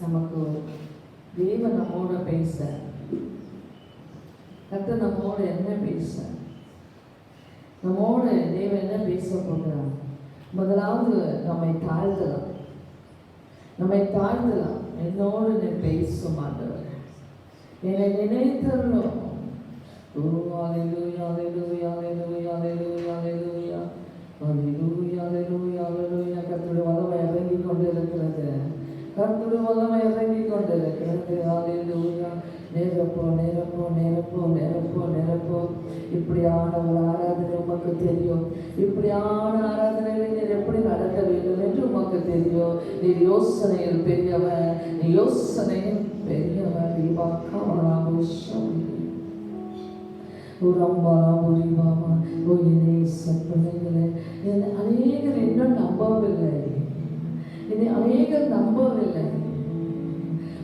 நமக்கு தேவன் நம்மோட பேச, கர்த்தர் நம்மோட என்ன பேச, நம்மோட தேவன் என்ன பேச போகிறார்? முதலாவது நம்மை தாழ்த்தலாம், நம்மை தாழ்த்தலாம். என்னோடு நீ பேசும் ஆண்டவர், என்னை நினைத்தருளும். ஓ ஹல்லேலூயா ஹல்லேலூயா ஹல்லேலூயா ஹல்லேலூயா ஹல்லேலூயா ஹல்லேலூயா ஹல்லேலூயா ஹல்லேலூயா. கர்த்தருடைய வல்லமை இறங்கி கொண்டிருக்கிறது, கர்த்தருடைய வல்லமை இறங்கி கொண்டிருக்கிறது. ஹல்லேலூயா. நிரப்போ நிரப்போ நிரப்போ நிரப்போ நிரப்போ. இப்படியான ஒரு ஆராதனை உமக்கு தெரியும், இப்படியான ஆராதனையில் நீர் எப்படி நடக்க வேண்டும் என்று உமக்கு தெரியும். நீர் யோசனையில் பெரியவர், நீ யோசனையில் பெரியவர். அநேகர் இன்னும் நம்பவில்லை, என்னை அநேகர் நம்பவில்லை.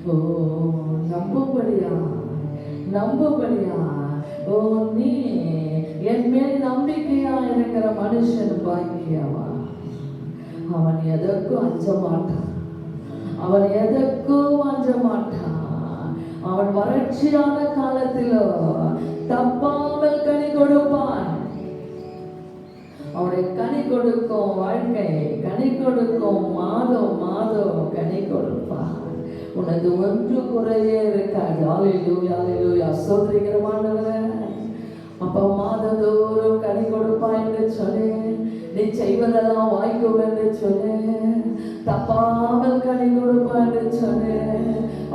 ஓ நம்பும்படியா, நம்பும்படியா. ஓ நீ என் மேல் நம்பிக்கையா இருக்கிற மனுஷன் பாக்கியவா. அவன் எதற்கும் அஞ்ச மாட்டான், அவன் எதற்கும் அஞ்ச மாட்டான். அவன் வறட்சியான காலத்திலோ தப்பாமல் கனி கொடுப்பான். அவருடைய கனி கொடுக்கும் வாழ்க்கை, கனி கொடுக்கும் மாதம் மாதம் கனி கொடுப்பான். உனக்கு ஒன்று குறையே இருக்காது. ஹல்லேலூயா ஹல்லேலூயா. சொல்றீங்கிற மாண்டவரே, அப்பா மாதந்தோறும் கனி கொடுப்பாய் என்று சொன்னேன். நீ செய்வதெல்லாம் வாய்க்கும் என்று சொன்னேன். தப்பாமல் கனி கொடுப்பாய் என்று சொன்னேன்.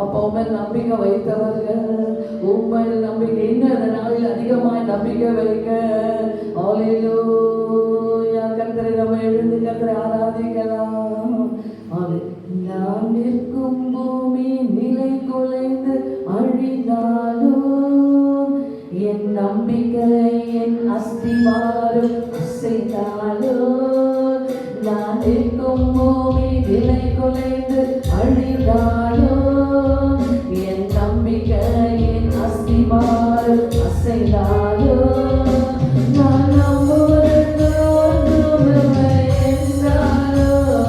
அப்பா உண்மையில் நம்பிக்கை வைத்தவர்கள், உண்மையில் நம்பிக்கை இன்னும் இந்த நாளில் அதிகமாய் நம்பிக்கை வைக்க. ஹல்லேலூயா. கர்த்தரை நம்ம எழுந்து கர்த்தரை ஆராதிக்கலாம். நான் நிற்கும் பூமி நிலை குலைந்து அழிந்தாலும், என் நம்பிக்கை என் அஸ்திவாரம் அசைந்தாலும், நான் நிற்கும் பூமி நிலை குலைந்து அழிந்தாலும், என் நம்பிக்கை என் அஸ்திவாரம் அசைந்தாலும், நான் நம்புவதற்கு ஒன்றுமில்லை என்றாலும்,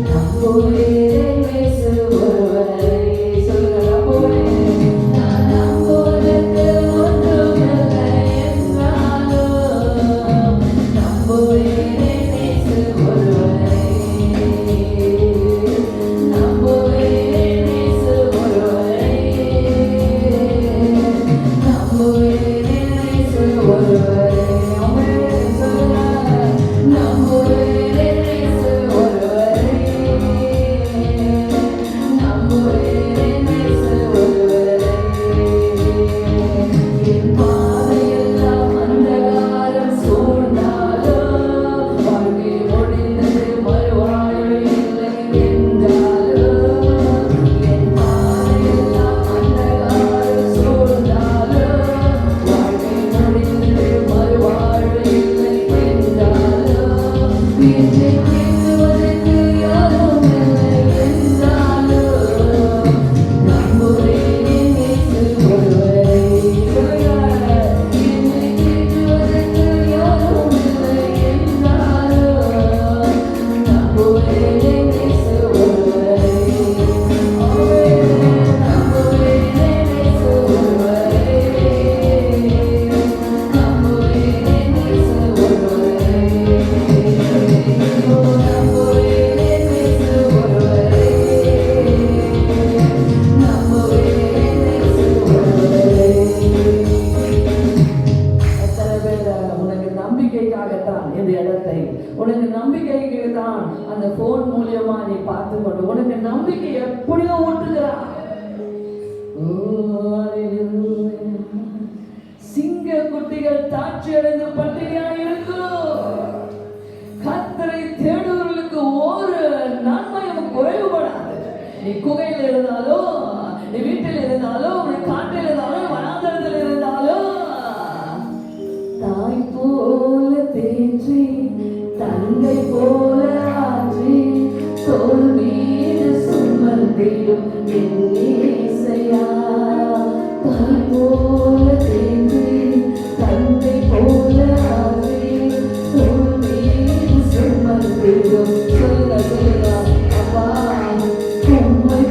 நம்புவேன் இயேசு ஒருவரை. சொல்லுங்க, நம்புவேன். நான் நம்புவதற்கு ஒன்றுமில்லை என்றாலும், நம்புவேன் இயேசு ஒருவரை. நம்புவேன் இயேசு ஒருவரை. நம்புவேன் இயேசு ஒருவரை. சொல்லுங்க, நம்புவேன் இயேசு ஒருவரை. நம்புவேன் இயேசு ஒருவரை. என் பாதையெல்லாம் அந்தகாரம் சூழ்ந்தாலும், வாழ்க்கை முடிந்தது மறுவாழ்வு இல்லை என்றாலும், என் பாதையெல்லாம் அந்தகாரம் சூழ்ந்தாலும், வாழ்க்கை முடிந்தது மறுவாழ்வு இல்லை என்றாலும், என்னை கேட்குவதற்கு யாரும் இல்லை என்றாலும், நம்புவேன் இயேசு ஒருவரை. என்னை கேட்குவதற்கு யாரும் இல்லை என்றாலும், நம்புவேன் இயேசு ஒருவரை. நம்புவேன் இயேசு ஒருவரை. நம்புவேன் இயேசு ஒருவரை. நம்புவேன் இயேசு ஒருவரை. நம்புவேன் இயேசு ஒருவரை. எத்தனை பேர் உனக்கு நம்பிக்கைக்காகத்தான் இந்த இடத்தை, உனக்கு நம்பிக்கைக்கு தான் அந்த போன் மூலியமா நீ பார்த்து கொண்டு, உனக்கு நம்பிக்கை எப்படியோ ஊட்டுகிறார். சிங்க குட்டிகள் தாட்சி அடைந்து பட்டினியா இருக்கும். கர்த்தரை தேடுவர்களுக்கு ஒரு நன்மையும் குறைவுபடாது. நீ குகையில் இருந்தாலும், நீ வீட்டில் இருந்தாலும், நீ காட்டில் இருந்தாலும், வனாந்தரத்தில் இருந்தாலும், தாய் போல தேற்றி தந்தை போல ஆற்றி தோள் மீது சுமந்திடும் என் இயேசையா. தாய் போல தேற்றி தந்தை போல ஆற்றி தோள் மீது சுமந்திடும். சொல்லுங்க சொல்லுங்க, அப்பா உம்மை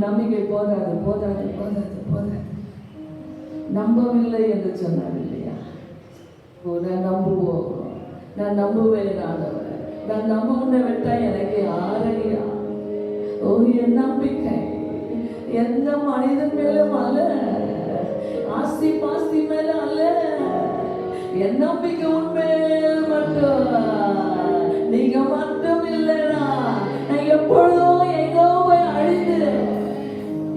நம்பிக்கை போதாது போதாது போதாது போதாது. நம்பவில்லை என்று சொன்னார் இல்லையா? நான் நம்புவோம், நான் நம்புவேன் ஆண்டவரே, நான் நம்ப உன்னை விட்டா எனக்கு யாரையா? ஓ என் நம்பிக்கை எந்த மனிதன் மேலும் அல்ல, ஆஸ்தி பாஸ்தி மேல அல்ல, என் நம்பிக்கை உண்மையில் மட்டும். நீங்க மட்டும் இல்லைனா நான் எப்பொழுதும் எங்கோ போய் அழிந்து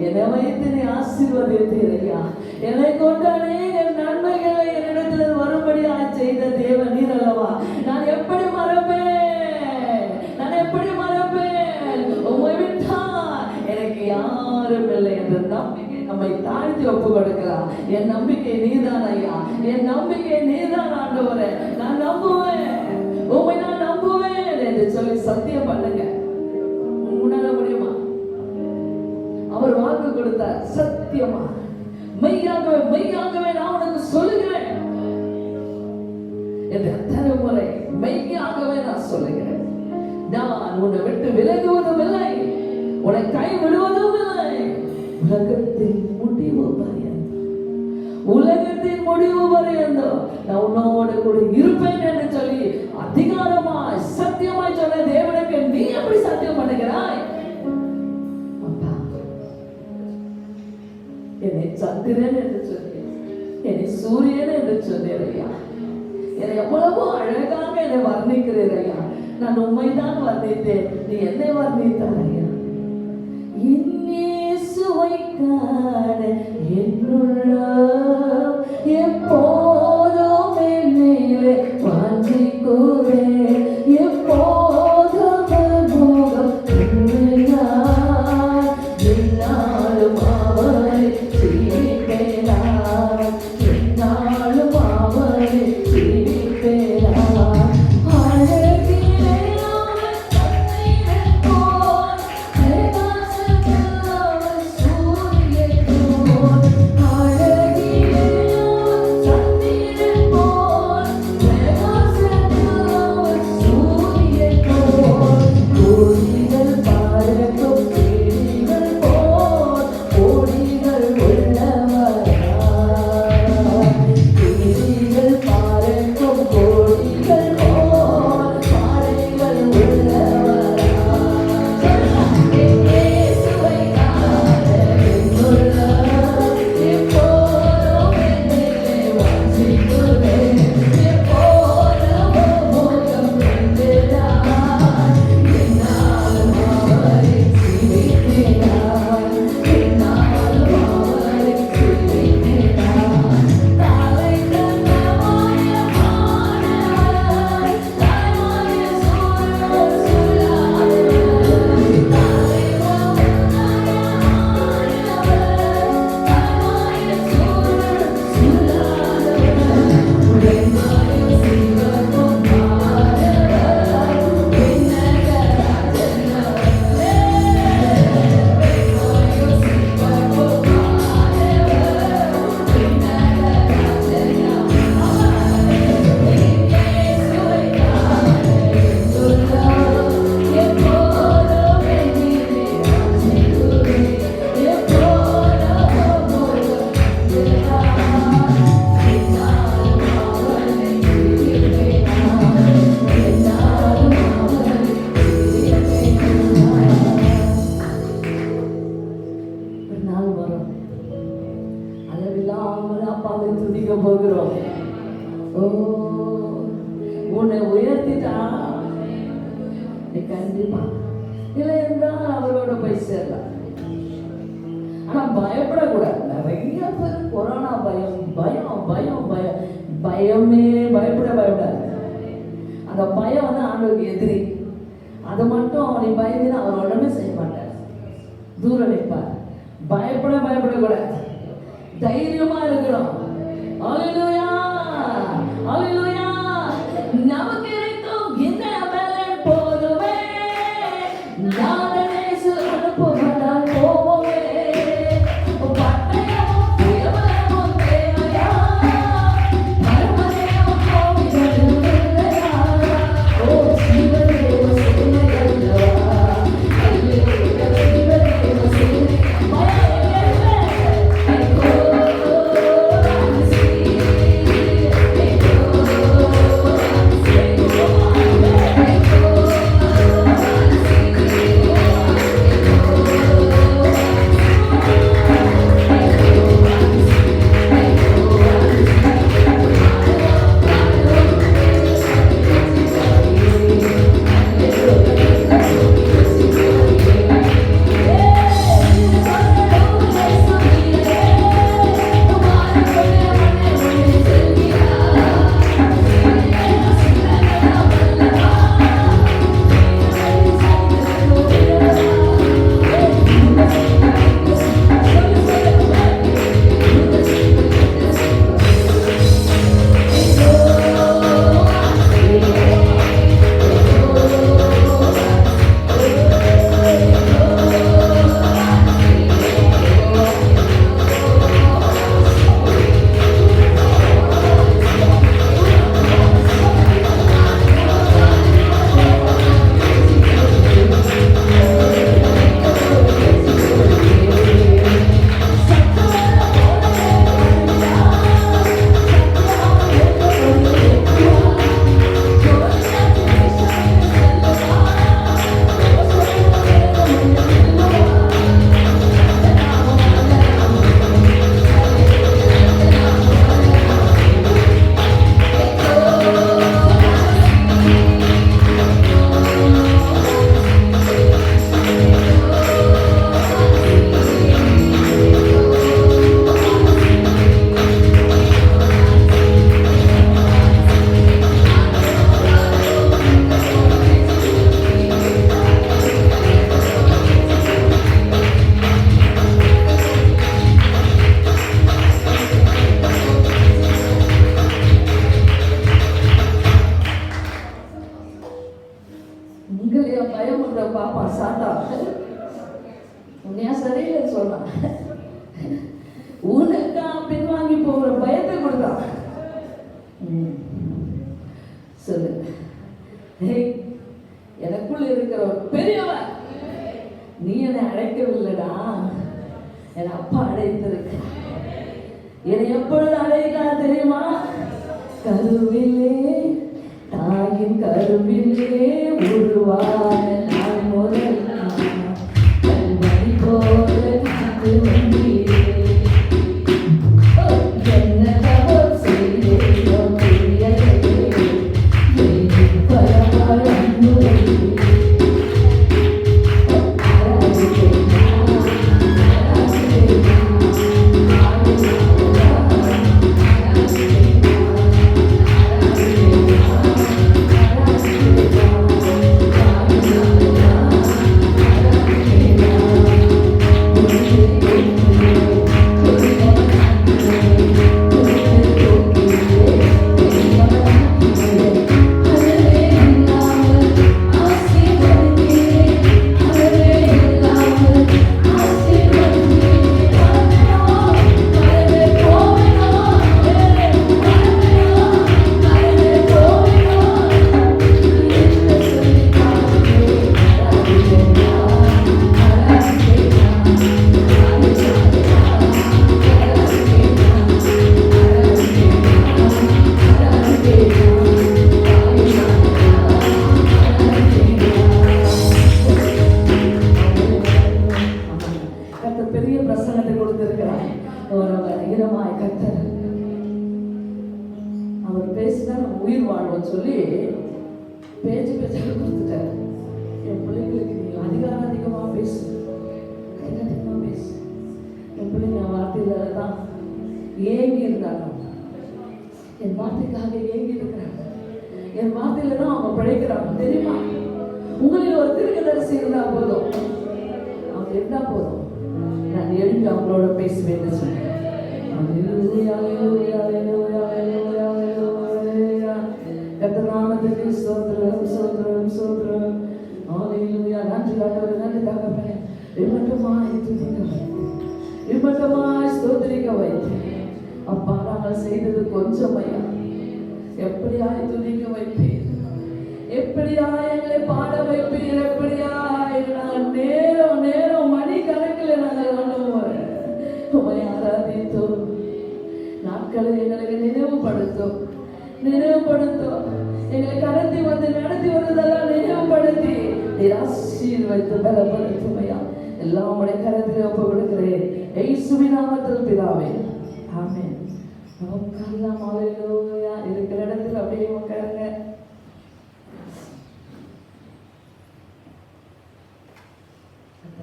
என்னை வைத்து நீ ஆசீர்வதித்தீரையா. என்னை கொண்டு அநேக நன்மைகளை என்னிடத்தில் வரும்படியாக செய்த தேவன் நீர் அல்லவா. நான் எப்படி மறப்பேன், நான் எப்படி மறப்பேன்? உம்மை விட்டா எனக்கு யாரும் இல்லை என்ற நம்பிக்கை நம்மை தாழ்த்தி ஒப்பு கொடுக்கலாம். என் நம்பிக்கை நீதான் ஐயா, என் நம்பிக்கை நீதான் ஆண்டவரே, நான் நம்புவேன், உம்மை நான் நம்புவேன் என்று சொல்லி சத்தியம் பண்ணுங்க. உன்னால முடியுமா? அவர் வாக்கு கொடுத்தார், சத்தியமா மெய்யாகவே மெய்யாகவே நான் உனக்கு சொல்லுகிறேன் என்று அத்தனை முறை மெய்யாகவே நான் சொல்லுகிறேன். நான் உன்னை விட்டு விலகுவதும் இல்லை, உன்னை கை விடுவதும் இல்லை. உலகத்தின் முடிவு பரியந்தம், உலகத்தின் முடிவு பரியந்தம் நான் உன்னோடு கூட இருப்பேன் என்று சொல்லி அதிகாரமாய் சத்தியமாய் சொன்ன தேவனுக்கு நீ எப்படி சத்தியம் பண்ணுகிறாய்? என்னை சந்திரன் என்று சொன்னேன், என்னை சூரியன் என்று சொன்னேன். என்னை எவ்வளவோ அழகாக என்னை வர்ணிக்கிறீரையா. நான் உண்மைதான் வர்ணித்தேன், நீ என்னை வர்ணித்தாரையா. இயேசுவை காண என்னுள்ள எப்போதும் என்னிலே வாஞ்சிக்குவே, எப்போதும் முகம் என்னாலும் அவரை சீவிப்பேனா, என்னாலும் அவரை சீவிப்பேனா. போகிறோம். ஓ உன்னை உயர்த்திட்டா நீ கண்டிப்பா இல்லை என்றால் அவரோட போய் சேரலாம். ஆனா பயப்படக்கூடாது. நிறைய பேர் கொரோனா பயம் பயம் பயம் பயம் பயமே பயப்படாது. அந்த பயம் வந்து ஆண்டவருக்கு எதிரி. அதை மட்டும் நீ பயந்துன்னா அவர் உடனே செய்ய மாட்டார், தூரம் நிற்பார். பயப்படக்கூடாது, தைரியமா இருக்கிறோம். அல்லேலூயா அல்லேலூயா. நமக்கு இருக்கும் இந்த பலன் போதுமே, நாதனேசு அனுப்பப்பட்டால் போவோமே. பட்டயமும் தீர்மானமும் தேவையா, மர்மதேவம் கோவிலும் இல்லையா. ஓ சிவதேவ சேனையல்லவா, அல்லேலூயா சிவதேவ சேனை சாத்தா. உன்னையா சரியில்லை சொன்னான். உனக்கா பின்வாங்கி போகிற பயத்தை கொடுத்தான். சொல்லு, எனக்குள்ள இருக்கிற ஒரு பெரியவன், நீ என்னை அழைக்கவில்லைடா, என் அப்பா அழைத்திருக்க. என்னை எப்பொழுது அழைக்கிறார் தெரியுமா? கருவிலே, தாயின் கருவிலே உருவான நான் முதல் கல்வழி போல காத்து வந்தீரே. என்ன தவறு செய்தேனோ தெரியலையே, பரவாயில்லை உயிர் வாழ்வோம் சொல்லி பேச்சு கொடுத்துட்டாரு. என் பிள்ளைங்களுக்கு நீ அதிகமாக பேசு, அதிகமாக பேசு. என் பிள்ளைங்க வார்த்தையில தான் ஏங்கி இருந்தாங்க, என் வார்த்தைக்காக ஏங்கி இருக்கிறாங்க, என் வார்த்தையில தான் அவங்க பிழைக்கிறாங்க. தெரியுமா? உங்களில் ஒரு தீர்க்கதரிசி இருந்தா போதும், அவங்க இருந்தா போதும், நான் எழுந்து அவங்களோட பேசுவேன்னு சொன்னேன். கர்த்தநாமத்துக்கு ஸ்தோத்திரம், ஸ்தோத்திரம், ஸ்தோத்திரம். ஹல்லேலூயா. நன்றி ஆண்டவரே, நன்றி தகப்பனே. இம்மட்டுமாய் துதிக்க வைத்து, இம்மட்டுமாய் ஸ்தோத்திரிக்க வைத்து, அப்பா நாங்கள் செய்தது கொஞ்சம் ஐயா, எப்படியாய் துதிக்க வைப்பீர், எப்படியாய் எங்களை பாட வைப்பீர், எப்படியாய் நாங்கள் நேரம் நேரம் மணிக்கணக்கில் நாங்கள் உம்மை ஆராதித்தோம். நாட்களை எங்களுக்கு நினைவுபடுத்தும், நினைவுபடுத்தும். எங்களை கடத்தி வந்து நடத்தி வந்ததெல்லாம் நினைவுபடுத்தி நீர் ஆசீர்வதித்து பலப்படுத்துமையா எல்லாம் உடைய கரத்தில் ஒப்பு கொடுக்கிறேன். இயேசுவின் நாமத்தில் பிதாவே, ஆமென். உட்காரலாம். ஹல்லேலூயா. இருக்கிற இடத்துல அப்படியே உட்காருங்க.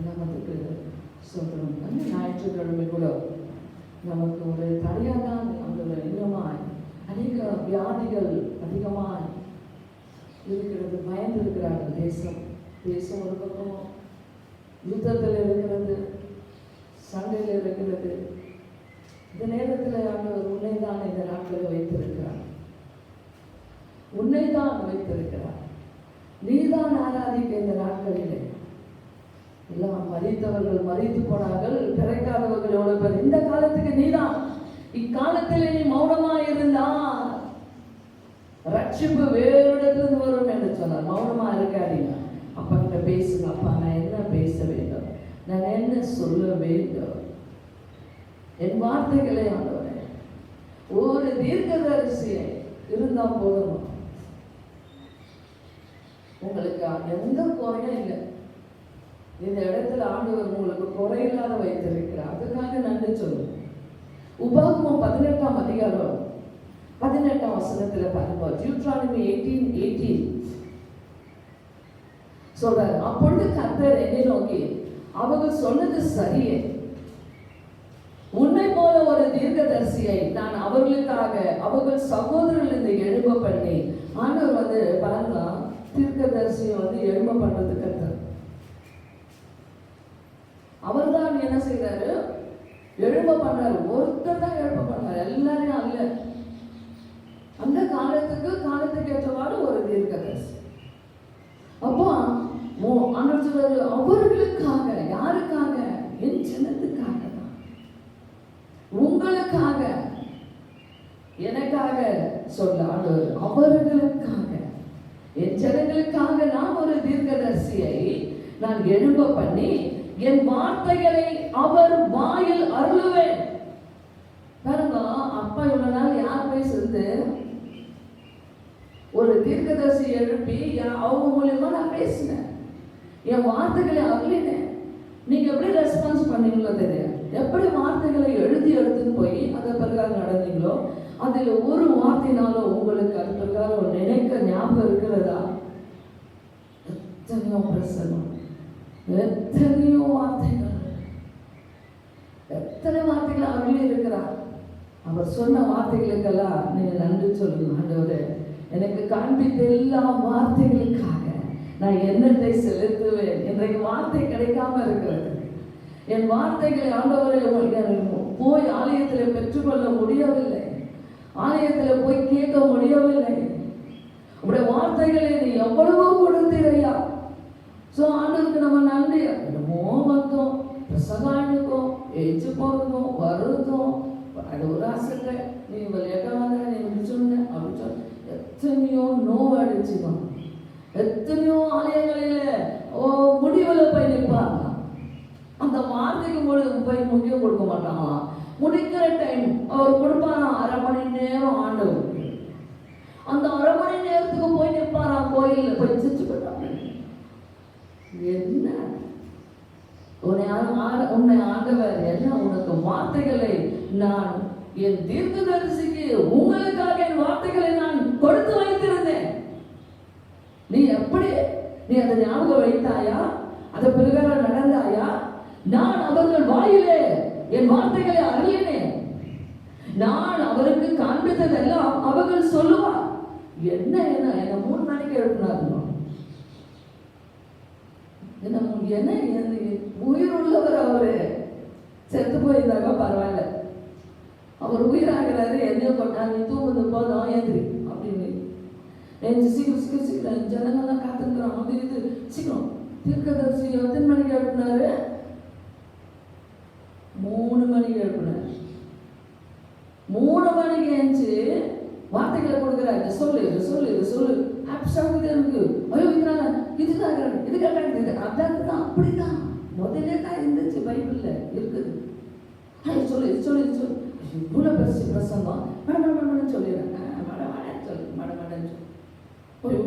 நாமத்துக்கு சொல்றோம். ஞாயிற்றுக்கிழமை கூட நமக்கு ஒரு தடையாக தான் நம்மளோட இன்னமாய் அநேக வியாதிகள் அதிகமாக இருக்கிறது. பயந்து இருக்கிறார்கள். தேசம் ஒரு பக்கம் யுத்தத்தில் இருக்கிறது, சண்டையில் இருக்கிறது. இந்த நேரத்தில் ஆண்டவர் உன்னைதான் இந்த நாட்களில் வைத்திருக்கிறார், உன்னைதான் வைத்திருக்கிறார். நீதான் ஆராதிக்க இந்த நாட்களிலே. எல்லாம் மரித்தவர்கள் மரித்து போனார்கள், பிறக்காதவர்கள் எவ்வளவு பேர். இந்த காலத்துக்கு நீதான், இக்காலத்தில் நீ மௌனமா இருந்தா ரட்சிப்பு வேறு இடத்துல வரும் என்று சொன்னார். மௌனமா இருக்காதீங்க. அப்பா கிட்ட பேசுங்க. அப்பா, நான் என்ன பேச வேண்டும், நான் என்ன சொல்ல வேண்டும், என் வார்த்தைகளை ஆண்டவரே. ஒரு தீர்க்கதரிசியை இருந்தா போதும், உங்களுக்கு எந்த குறையும் இல்லை. இந்த இடத்துல ஆண்டவர் உங்களுக்கு குறையில்லாத வைத்திருக்கிறார். அதுக்காக நன்றி சொல்லுங்க. உபாகமம் 18ஆம் அதிகாரம் 18ஆம் வசனத்துல பாருங்க. டியூட்ரானமி 18:18 சொல்றாரு, அப்பொழுது கர்த்தர் என்னை நோக்கி, அவர்கள் சொன்னது சரியே, உன்னை போல ஒரு தீர்க்கதரிசியை நான் அவர்களுக்காக அவர்கள் சகோதரர்களிருந்து எழும்ப பண்ணி. ஆண்டவர் வந்து பாருங்க, தீர்க்கதரிசியை வந்து எழும்ப பண்றது கர்த்தர். அவர் தான் என்ன செய்யறாரு, எழும்ப பண்றாரு. ஒருத்தர் தான் எழும்ப பண்றாரு, எல்லாரையும் அல்ல. அந்த காலத்துக்கு ஏற்றவாறு ஒரு தீர்க்கதரிசி. அப்போ ஆண்டவர் சொல்றாரு, யாருக்காக சொல்ல ஆண்டவர்? அவர்களுக்காக, என் ஜனங்களுக்காக நான் ஒரு தீர்க்கதரிசியை நான் எழும்ப பண்ணி என் வார்த்தைகளை அவர் வாயில் அருளுவேன். பாருங்க, அப்பா இவ்வளவு நாள் யார் பேசுறது? ஒரு தீர்க்கதரிசி எழுப்பி அவங்க மூலியமா நான் பேசினேன், என் வார்த்தைகளை அருளினேன். நீங்க எப்படி ரெஸ்பான்ஸ் பண்ணீங்களோ தெரியாது, எப்படி வார்த்தைகளை எழுதி எடுத்துன்னு போய் அதை பிரகாரம் நடந்தீங்களோ, அதில் ஒரு வார்த்தைனாலும் உங்களுக்கு அது பிரகாரம் நினைக்க ஞாபகம் இருக்கிறதா? எத்தனையோ பிரசனம், எத்தனையோ வார்த்தைகள், எத்தனை வார்த்தைகள் அருளி இருக்கிறார். அவர் சொன்ன வார்த்தைகளுக்கெல்லாம் நீங்க நன்றி சொல்லுங்க. ஆண்டவரே, எனக்கு காண்பித்த எல்லா வார்த்தைகளுக்காக நான் என்னத்தை செலுத்துவேன். இன்றைக்கு வார்த்தை கிடைக்காம இருக்கிறது. என் வார்த்தைகளை ஆண்டவரை போய் ஆலயத்தில் பெற்றுக்கொள்ள முடியவில்லை, ஆலயத்தில் போய் கேட்க முடியவில்லை. உடைய வார்த்தைகளை நீ எவ்வளவோ கொடுத்தீரையா. ஸோ ஆண்டவருக்கு நம்ம நன்றி. என்னமோ வந்தோம், பிரசகானுக்கும் எச்சு போகிறதும் வருதும், அது ஒரு ஆசை. நீ லேட்டாக வந்த, நீ இப்படி சொன்ன அப்படி சொன்ன, எத்தனையோ நோவு அடிச்சுக்கணும். எத்தனையோ ஆலயங்களில் முடிவில் போய் நிற்பாங்க, அந்த வார்த்தைக்கு போய் முக்கியம் கொடுக்க மாட்டாங்களாம். முடிக்கிற டைம் அவர் கொடுப்பாராம் 1/2 மணி நேரம் ஆண்டவருக்கு. அந்த 1/2 மணி நேரத்துக்கு போய் நிற்பாராம் கோயிலில் போய் சிரிச்சு போட்டாங்க. என்ன உன்னை ஆண்டவர் என்ன உனக்கு வார்த்தைகளை நான் என் தீர்க்கதரிசிக்கு உங்களுக்காக என் வார்த்தைகளை நான் கொடுத்து வைத்திருந்தேன். நீ எப்படி நீ அதை ஞாபகம் வைத்தாயா? அதை பிரகாரம் நடந்தாயா? நான் அவர்கள் வாயிலே என் வார்த்தைகளை அருளினேன். நான் அவருக்கு காண்பித்ததெல்லாம் அவர்கள் சொல்லுவார். என்ன என்ன 3 மணிக்கு எழுப்பினாருங்க. என்ன உயிர் உள்ளவர் அவரு. செத்து போயிருந்தாங்க பரவாயில்ல, அவர் உயிராகிறாரு. என்னைய கொண்டாரு, நீ தூங்குது போதும் ஏந்திரி அப்படின்னு சீக்கிரம் சீக்கிரம் சீக்கிரம் ஜனங்கள்லாம் காத்துக்கிறான். அது இது சீக்கிரம் தீர்க்கதரிசி எத்தனை மணிக்கு எழுப்பினாரு? 3 மணிக்கு எழுப்பினார். 3 மணிக்கு எழுந்து வார்த்தைகளை கொடுக்குறாரு. சொல்லு இது சொல்லு இது சொல்லு, ஆப்ஷாக இருக்கு, ஐயோ இதனால இதுக்காக இதுக்காக இது அதான் அப்படிதான் முதலே தான் இருந்துச்சு, பைபிள்ல இருக்குது. சொல்லு இது சொல்லு இது சொல்லு, இவ்வளோ பெருசு பிரசங்கம் மடமடன்னு சொல்லிடுறாங்க. மடமடன்னு சொல்லு, மடமடன்னு சொல்லு, போய்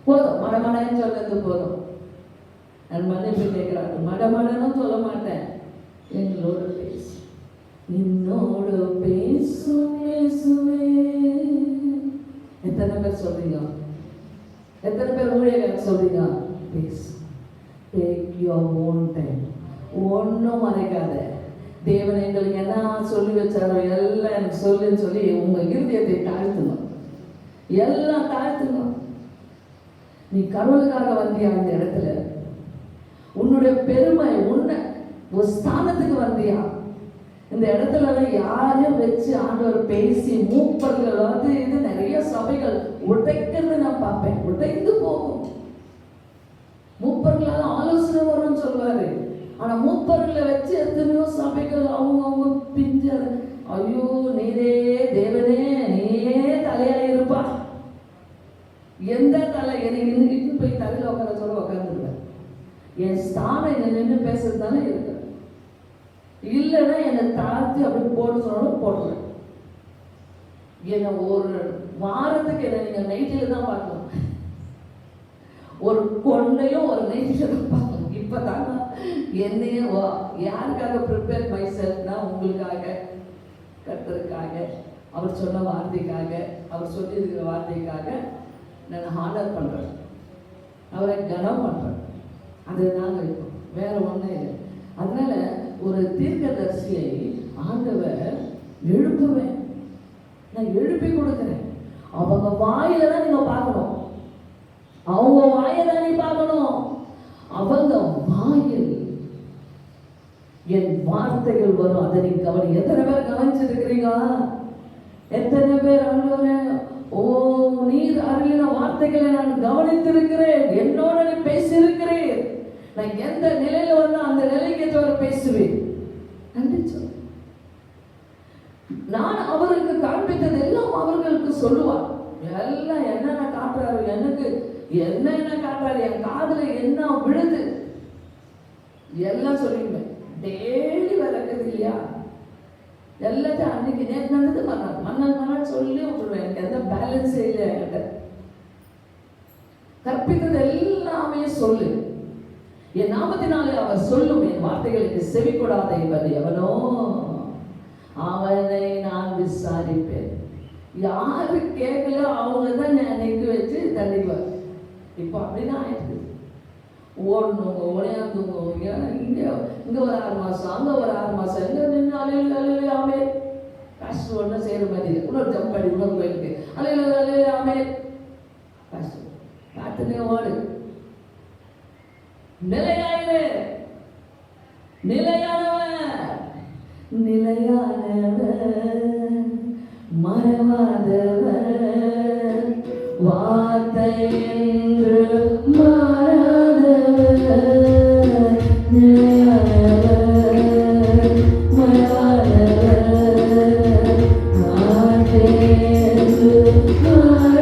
போதும், மடமடன்னு சொல்றது போதும். நான் மன்னிப்பு கேட்கிறாங்க, மடமடன்னு சொல்ல மாட்டேன், எங்களோட பேசு, என்னோட பேசும் இயேசுவே. எத்தனை பேர் சொல்றீங்க? எத்தனை பேர் ஊழியர்கள் சொல்றீங்க? பேசு, டேக் யுவர் ஓன் டைம், ஒன்றும் மறைக்காத. தேவன் எங்களுக்கு என்ன சொல்லி வச்சாரோ எல்லாம் எனக்கு சொல்லுன்னு சொல்லி உங்க இருதயத்தை தாழ்த்தணும், எல்லாம் தாழ்த்தணும். நீ கடவுளுக்காக வந்தியா? அந்த இடத்துல உன்னுடைய பெருமை, உன்னை ஒரு ஸ்தானத்துக்கு வந்தியா? இந்த இடத்துல யாரையும் வச்சு ஆண்டவர் பேசி மூப்பர்கள் இது நிறைய சபைகள் உடைக்கிறது நான் பார்ப்பேன். உடைந்து போகும். மூப்பர்களால ஆலோசனை வரும்னு சொல்வாரு, ஆனா மூப்பர்களை வச்சு எத்தனையோ சபைகள் அவங்க பிஞ்ச, ஐயோ நீரே தேவனே நீயே தலையா இருப்பா. எந்த தலை எனக்கு போய் தலையில உட்கார சொல்ல உட்காந்துருவேன். என் ஸ்தானம் என்ன நின்று பேசுறது தானே இருக்கு. இல்லைன்னா என்னை தாழ்த்தி அப்படி போட்டு சொன்னாலும் போடுவேன். என்னை ஒரு வாரத்துக்கு என்ன நீங்க நைட்டில தான் பார்க்கணும், ஒரு கொண்டையும் ஒரு நைட்டில தான் பார்க்கணும். இப்பதாங்க என்னைய யாருக்காக ப்ரிப்பேர் மை செல்ஃப்னா உங்களுக்காக, கர்த்தருக்காக, அவர் சொன்ன வார்த்தைக்காக, அவர் சொல்லி இருக்கிற வார்த்தைக்காக நான் ஹானர் பண்றேன், அவரை கனம் பண்றேன். அதுதாங்க இருக்கும், வேற ஒன்றும் இல்லை. அதனால ஒரு தீர்க்கதரிசியை ஆண்டவர் எழுப்புவேன், நான் எழுப்பி கொடுக்கிறேன். அவங்க வாயில தான் நீங்க பார்க்கணும், அவங்க வாயில தான் நீ பார்க்கணும். அவங்க வாயில் என் வார்த்தைகள் வரும், அதை நீ கவனி. எத்தனை பேர் கவனிச்சிருக்கிறீங்க? எத்தனை பேர் ஆண்டவரே, ஓ நீர் அருளின வார்த்தைகளை நான் கவனித்திருக்கிறேன், என்னோட நீ பேசியிருக்கிறேன், நான் எந்த நிலையில வந்தா அந்த நிலைக்கு ஏற்றவரை பேசுவேன். நன்றி சொல். நான் அவருக்கு காண்பித்த கற்பித்தது எல்லாம் அவர்களுக்கு சொல்லுவார். எல்லாம் என்னென்ன காட்டுறாரு, எனக்கு என்ன காட்டுறாரு, என் காதுல என்ன விழுது எல்லாம் சொல்லிடுவேன். டெய்லி விளக்குது இல்லையா, எல்லாத்தையும் அன்னைக்கு நேற்று நடந்தது மன்னன் சொல்லி விட்டுருவேன். எனக்கு எந்த பேலன்ஸே இல்லை என்கிட்ட. கற்பித்தது எல்லாமே சொல்லு. என் நாமத்தினாலே அவர் சொல்லும் என் வார்த்தைகளுக்கு செவி கொடாத இவர் எவனோ அவனை நான் விசாரிப்பேன். யாரு கேட்கல அவங்க தான் நினைக்க வச்சு தள்ளிடுவார். இப்போ அப்படிதான் ஆயிடுது. ஓடணுங்க, ஓடையாந்துங்க, இங்க ஒரு 6 மாசம், அங்க ஒரு 6 மாசம், எங்க நின்று அலையிலாமே கஷ்டம் ஒன்றும் செய்யற மாதிரி இன்னொரு ஜம்ப் அடி இன்னொரு கோயிலுக்கு அலையிலாமே கஷ்டம் காத்துனே ஓடு. நிலையாயிரு, நிலையானவன், நிலையானவன், மறவாதவன், வார்த்தை என்று மாறாதவன், நிலையானவன், மறவாதவன், வார்த்தை என்று மாறாதவன்,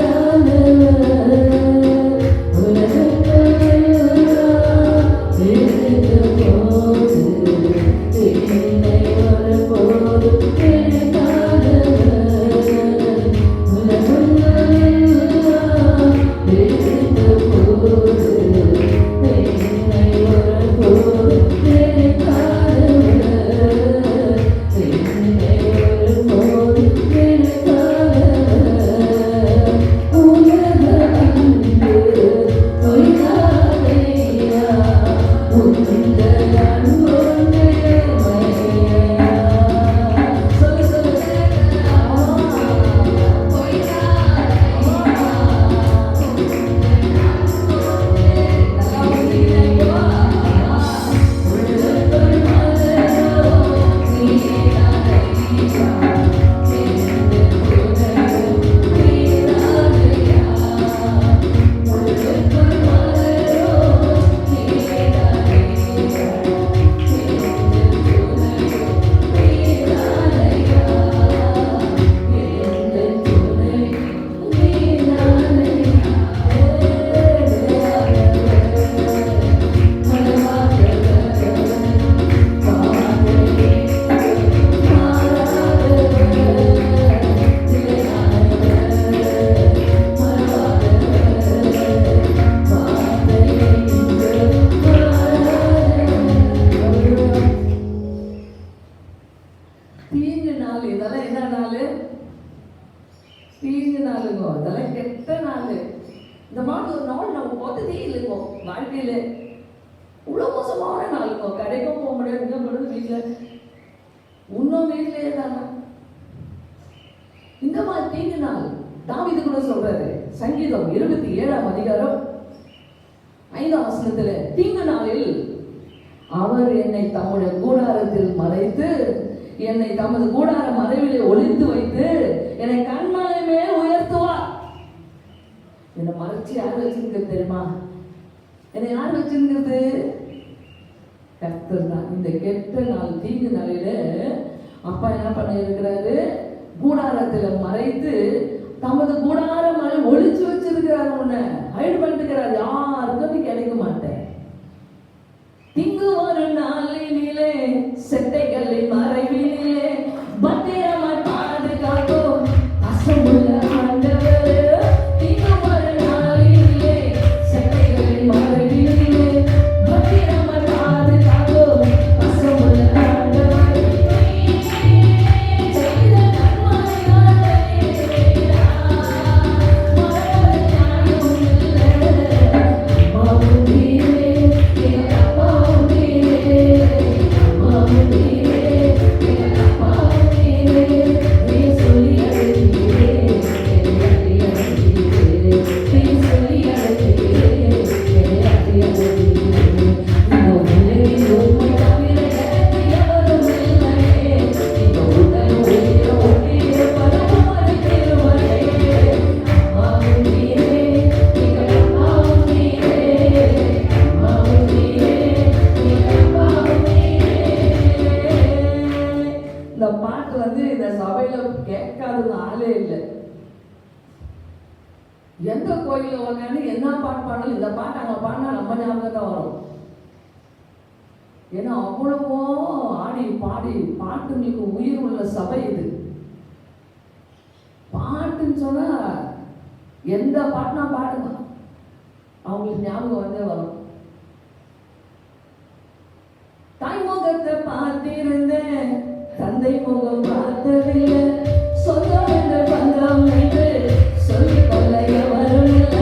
இந்த மாதிரி தீங்கு நாள் தாவீது கூட சொல்றாரு. சங்கீதம் 27ஆம் அதிகாரம் 5ஆம் வசனத்துல, தீங்கு நாளில் அவர் என்னை தம்முடைய கூடாரத்தில் மறைத்து, என்னை தமது கூடார மறைவிலே ஒளித்து வைத்து, என்னை கண்மலை மேல் உயர்த்துவார். என்னை மறைச்சு யார் வச்சிருக்கிறது தெரியுமா? என்னை யார் வச்சிருக்கிறது? கர்த்தர் தான். இந்த கெட்ட நாள் தீங்கு நாளில அப்பா என்ன பண்ண இருக்கிறாரு? கூடாரத்துல மறைத்து தமது கூடார மறை ஒளிச்சு வச்சிருக்கிறாரு. உன்னை ஹைட் பண்ணிருக்கிறார். யாருக்கும் நீ கிடைக்க மாட்டேன். திங்கு ஒரு நாளினிலே செட்டைகளின் மறைவிலே பத்திரமாய் பாதுகாக்கும் அசமுள்ள ஆண்டவர். திங்கு ஒரு நாளினிலே செட்டைகளின் மறைவிலே பத்திரமாய் பாதுகாக்கும் அசமுள்ள ஆண்டவர். Thank you. எந்த கோயிலில் உட்காந்து என்ன பாட்டு பாடணும், இந்த பாட்டு அங்கே பாடினா நம்ம ஞாபகம் தான் வரும். ஏன்னா அவ்வளவோ ஆடி பாடி பாட்டுங்களுக்கு உயிர் உள்ள சபை இது. பாட்டுன்னு சொன்னா எந்த பாட்டுனா பாடுங்க, அவங்களுக்கு ஞாபகம் வந்தே வரும். தாய் முகத்தை பார்த்திருந்தேன், தந்தை முகம் பார்த்ததில்லை, சொந்தம் என்ற பந்தம் என்று சொல்லிக் கொள்ள எவரும் இல்லை.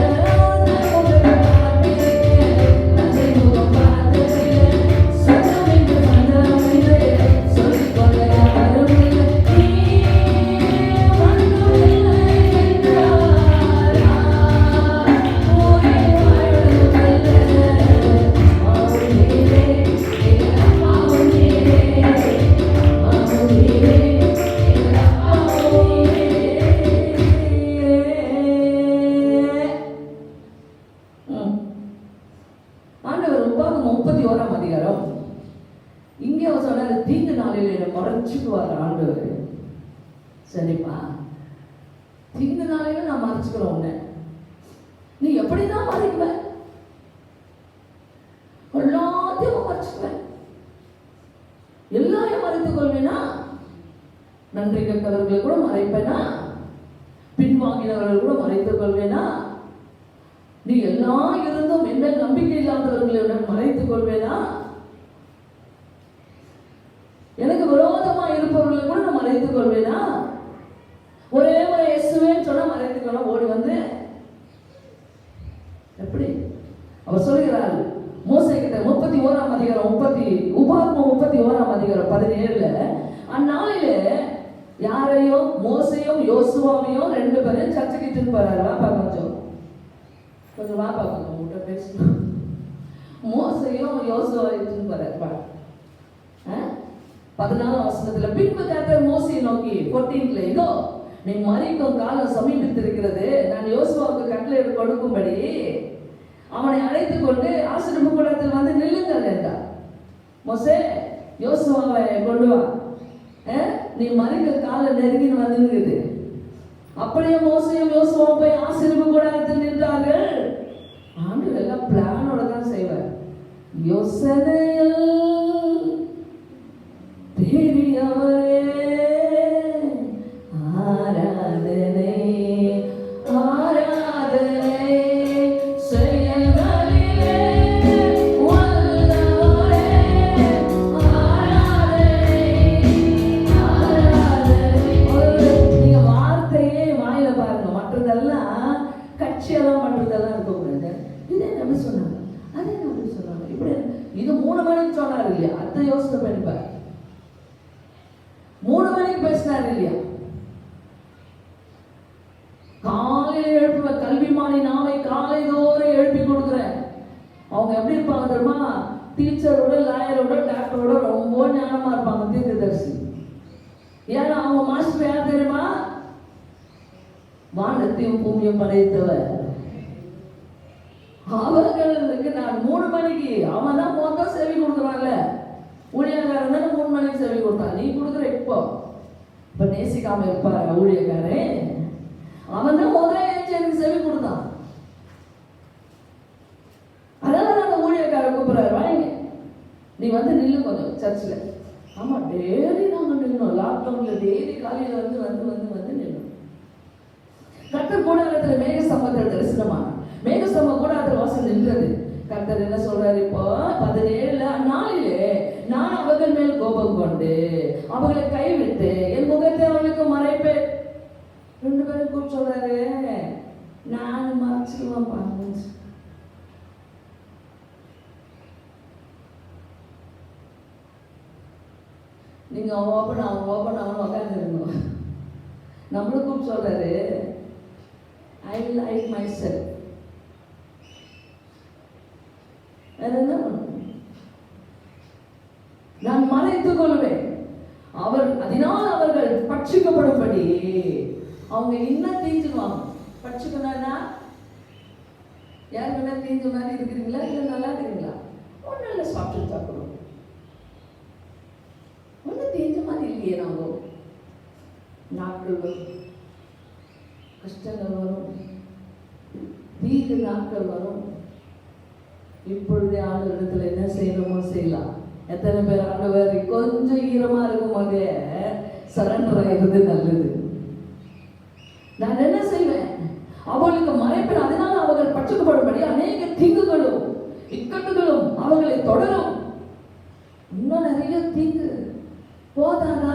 இங்கே சொன்னாரு, தீங்கு நாளில் மறைச்சுக்குவார் ஆண்டவர். சரிப்பா, தீங்கு நாளில நான் மறைச்சுக்கிறோம் உன்னை. நீ எப்படிதான் மறைக்குவ? எல்லாத்தையும் மறைச்சுக்குவேன். எல்லாரையும் மறைத்துக் கொள்வேனா? நன்றி கெட்டவர்களை கூட மறைப்பேனா? பின்வாங்கினவர்கள் கூட மறைத்துக் கொள்வேனா? நீ எல்லாம் இருந்தும் என்ன நம்பிக்கை இல்லாதவர்களுடன் மறைத்துக் கொள்வேனா? எனக்கு விரோதமா இருப்பவர்களை கூட நான் மறைத்துக் கொள்வேனா? ஒரே முறை இயேசுவேன்னு சொன்னா மறைத்துக்கொள்ள ஓடி வந்து எப்படி? அவர் சொல்கிறார் மோசே கிட்ட 31ஆம் அதிகாரம் 31ஆம் அதிகாரம் 17 அந்நாளிலே யாரையும் மோசையும் யோசுவாவையும் 2 பேரும் சர்ச்சைக்கு போறாரு. வாப்பா கொஞ்சம் வாப்பா கொஞ்சம் உங்கள்கிட்ட பேசணும். மோசையும் யோசுவாவையும் போறாரு. 14ஆம் வசனத்துல பின்பு கர்த்தர் மோசேயை நோக்கி 14 இதோ நீ மரிக்கும் காலம் சமீபித்திருக்கிறது, நான் யோசுவாவுக்கு கட்டளை கொடுக்கும்படி அவனை அழைத்துக் கொண்டு ஆசரிப்பு கூடத்தில் வந்து நில்லுங்கள் என்றார். மோசே யோசுவாவை கொண்டு வா, நீ மரிக்க காலம் நெருங்கின்னு வந்துருக்குது. அப்படியே மோசையும் யோசுவாவும் போய் ஆசரிப்பு கூடத்தில் நின்றார்கள். ஆண்டவர் எல்லாம் பிளானோட தான் செய்வார். யோசனையில் பெரியவரே ஆராதனை ஆராதனை செயல்களிலே வல்லவரே ஆராதனை ஆராதனை. நீங்க வார்த்தையே வாயில பாருங்க, மற்றதெல்லாம் கட்சியெல்லாம் பண்றதெல்லாம் இருக்கக்கூடாது. இதே எப்படி சொன்னாங்க, அதே எப்படி சொன்னாங்க, இப்படி இது 3 மணிக்கு சொன்னார் இல்லையா? அதை யோசனை பண்ணிப்பார். 3 மணிக்கு பேசினார் இல்லையா? காலையில் எழுப்புவ கல்விமானி நாவை காலை தோறும் எழுப்பி கொடுக்குறேன். அவங்க எப்படி இருப்பாங்க தெரியுமா? டீச்சரோட லாயரோட டாக்டரோட ரொம்ப ஞானமா இருப்பாங்க தீர்க்கதரிசி. ஏன்னா அவங்க மாஸ்டர் யார் தெரியுமா? வானத்தையும் பூமியும் படைத்தவர். அவர்களுக்கு நான் 3 மணிக்கு அவன் தான் மொத்தம் செவி கொடுக்குறான்ல. ஊழியக்காரன் தானே 3 மணிக்கு செவி கொடுத்தான். நீ கொடுக்குற இப்ப நேசிக்காம இருப்பாரு ஊழியக்காரன். அவன் தான் முதல்ல எனக்கு செவி கொடுத்தான். அதனால அந்த ஊழியக்காரன் கூப்பிடுறாரு, வாங்க நீ வந்து நில்லு கொஞ்சம் சர்ச்சில். ஆமா, டெய்லி நாங்க நின்னோம். லாக்டவுன்ல டெய்லி காலையில வந்து வந்து வந்து வந்து நின்னோம். கர்த்தர் கூடாரத்துல மேகஸ்தம்பத்தில் தரிசனமான மேகஸ்தம்பம் கூடாரத்தில் வாசல் நின்றது. கர்த்தர் என்ன சொல்றாரு இப்போ 17 அந்நாளிலே நான் அவர்கள் மேல் கோபம் கொண்டு அவர்களை கைவிட்டு என் முகத்தை அவர்களுக்கு மறைப்பேன். 2 பேரும் கூப்பிட்டு சொல்றாரு, நான் மறைச்சிடுவேன் பாருங்க. நீங்க ஓபன் ஆகணும் உட்காந்துருந்தோம். நம்மளும் கூப்பிட்டு சொல்றாரு, I will hide myself. நான் மறைத்துக் கொள்வேன். அதனால் அவர்கள் பட்சிக்கப்படும்படி அவங்க இன்னும் தீஞ்சுவாங்க. பட்சிக்கணும்னா யாருக்குன்னா தீஞ்ச மாதிரி இருக்கிறீங்களா, இல்லை நல்லா இருக்கிறீங்களா? ஒன்றும் இல்லை, சாப்பிட்டு சாப்பிடுவோம். ஒன்றும் தீஞ்ச மாதிரி இல்லையே. நாங்கள் நாட்கள் வரும், கஷ்டங்கள் வரும், தீர்க்க நாட்கள் வரும். இப்பொழுதே ஆண்டவரிடத்துல என்ன செய்யணுமோ செய்யலாம். எத்தனை பேர் ஆண்டவர் கொஞ்சம் ஈரமா இருக்கும் போதே சரண்டர் ஆகிறது நல்லது. நான் என்ன செய்வேன், அவர்களுக்கு மறைப்பேன். அதனால் அவர்கள் பட்சப்படும்படி அநேக தீங்குகளும் இக்கட்டுகளும் அவர்களை தொடரும். இன்னும் நிறைய தீங்கு போதாதா?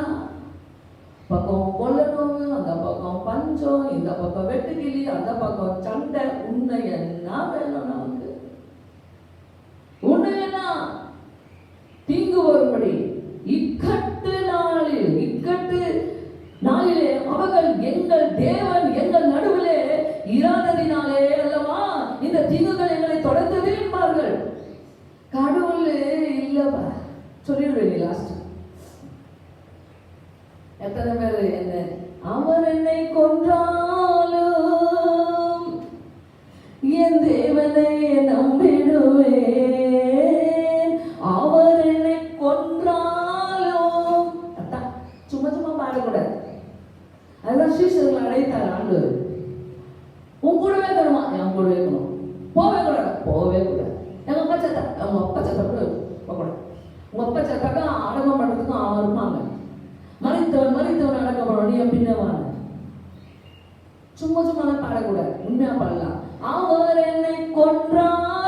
பக்கம் கொள்ள நோவு, அந்த பக்கம் பஞ்சம், இந்த பக்கம் வெட்டுக்கிளி, அந்த பக்கம் சண்டை. உன்னை என்ன வேணும் நமக்கு? உன்னை என்ன தீங்கு வரும்படி இக்கட்டு நாளிலே அவர்கள் எங்கள் தேவன் எங்கள் நடுவிலே இராததினாலே அல்லவா இந்த தீங்குகள் எங்களை தொடர்ந்தது என்பார்கள். கடவுள் இல்லவா சொல்லிடுவேன். லாஸ்ட் எத்தனை பேர் என்ன, அவர் என்னை கொன்றாலும் என் தேவனை நம்பிடுவேன். அவர் என்னை கொன்றாலும் சும்மா சும்மா பாடக்கூடாது. அதுதான் சீசர்கள் அழைத்தார் ஆண்டவர். உன் கூடவே இருக்கணுமா? என் கூடவே இருக்கணும். போவே கூடாது, போவே கூடாது. எங்க அப்பா சத்தா, அவங்க அப்பா சத்தா கூட போகக்கூடாது. உங்க அப்பா சத்தாக்கா அடக்கம் பண்றதுக்கும் அவன் இருப்பாங்க. மறித்தவன் அடக்கம் பண்ணணும், நீ பின்ன வாங்க. சும்மா சும்மா பாடக்கூடாது, உண்மையா பாடலாம். அவர் என்னை கொன்றாலும்